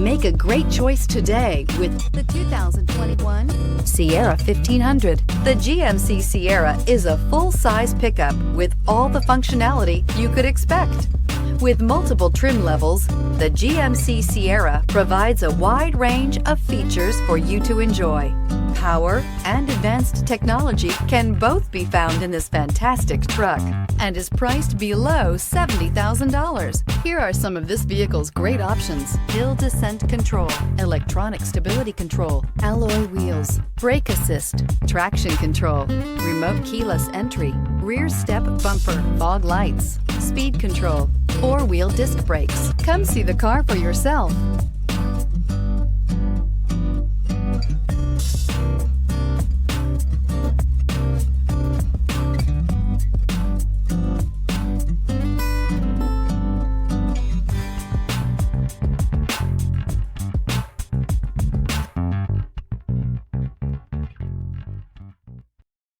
Make a great choice today with the 2021 Sierra 1500. The GMC Sierra is a full-size pickup with all the functionality you could expect. With multiple trim levels, the GMC Sierra provides a wide range of features for you to enjoy. Power and advanced technology can both be found in this fantastic truck and is priced below $70,000. Here are some of this vehicle's great options: hill descent control, electronic stability control, alloy wheels, brake assist, traction control, remote keyless entry, rear step bumper, fog lights, speed control, four-wheel disc brakes. Come see the car for yourself.